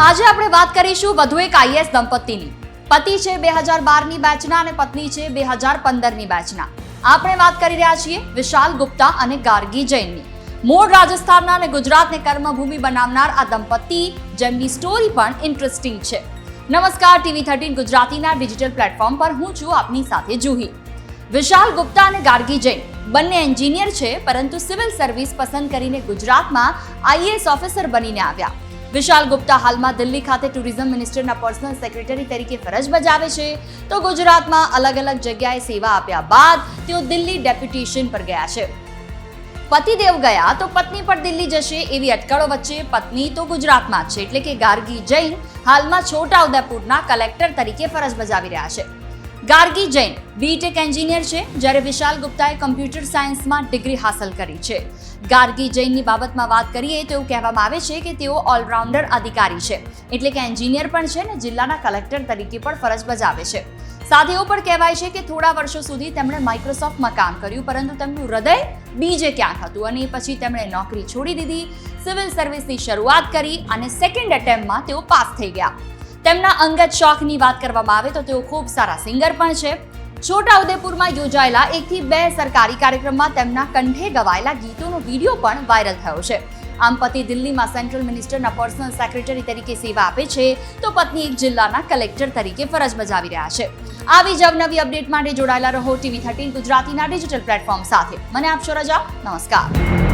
આજે આપણે વાત કરીશું વધુ એક આઈએએસ દંપતીની. પતિ છે 2012ની બેચના અને પત્ની છે 2015ની બેચના. આપણે વાત કરી રહ્યા છીએ વિશાલ ગુપ્તા અને ગાર્ગી જૈનની. મૂળ રાજસ્થાનના અને ગુજરાતને કર્મભૂમિ બનાવનાર આ દંપતી, જેમની સ્ટોરી પણ ઇન્ટરેસ્ટિંગ છે. નમસ્કાર, TV13 ગુજરાતીના ડિજિટલ પ્લેટફોર્મ પર હું છું આપની સાથે જુહી. વિશાલ ગુપ્તા અને ગાર્ગી જૈન બંને એન્જિનિયર છે, પરંતુ સિવિલ સર્વિસ પસંદ કરીને ગુજરાતમાં આઈએએસ ઓફિસર બનીને આવ્યા. વિશાલ ગુપ્તા હાલમાં દિલ્હી ખાતે ટુરિઝમ મિનિસ્ટરના પર્સનલ સેક્રેટરી તરીકે ફરજ બજાવે છે, તો ગુજરાતમાં અલગ અલગ જગ્યાએ સેવા આપ્યા બાદ તેઓ દિલ્હી ડેપ્યુટેશન પર ગયા છે. પતિદેવ ગયા તો પત્ની પણ દિલ્હી જશે એવી અટકળો વચ્ચે પત્ની તો ગુજરાતમાં જ છે, એટલે કે ગાર્ગી જૈન હાલમાં છોટાઉદેપુરના કલેક્ટર તરીકે ફરજ બજાવી રહ્યા છે. ગાર્ગી જૈન બીટેક એન્જિનિયર છે, જ્યારે વિશાલ ગુપ્તાએ કમ્પ્યુટર સાયન્સમાં ડિગ્રી હાંસલ કરી છે. ગાર્ગી જૈનની બાબતમાં વાત કરીએ તો એવું કહેવામાં આવે છે કે તેઓ ઓલરાઉન્ડર અધિકારી છે, એટલે કે એન્જિનિયર પણ છે અને જિલ્લાના કલેક્ટર તરીકે પણ ફરજ બજાવે છે. સાથે એવું પણ કહેવાય છે કે થોડા વર્ષો સુધી તેમણે માઇક્રોસોફ્ટમાં કામ કર્યું, પરંતુ તેમનું હૃદય બીજે ક્યાંક હતું અને પછી તેમણે નોકરી છોડી દીધી, સિવિલ સર્વિસની શરૂઆત કરી અને સેકન્ડ એટેમ્પમાં તેઓ પાસ થઈ ગયા. તેમના અંગત શોખની વાત કરવામાં આવે તો તેઓ ખૂબ સારા સિંગર પણ છે. છોટાઉદેપુરમાં યોજાયેલા 1 થી 2 સરકારી કાર્યક્રમમાં તેમના કંઠે ગવાયેલા ગીતોનો વિડીયો પણ વાયરલ થયો છે. આમ પતિ દિલ્હીમાં સેન્ટ્રલ મિનિસ્ટરના પર્સનલ સેક્રેટરી તરીકે સેવા આપે છે, તો પત્ની એક જિલ્લાના કલેક્ટર તરીકે ફરજ બજાવી રહ્યા છે. આવી જ અવનવી અપડેટ માટે જોડાયેલા રહો TV13 ગુજરાતીના ડિજિટલ પ્લેટફોર્મ સાથે. મને આપશો રજા. નમસ્કાર.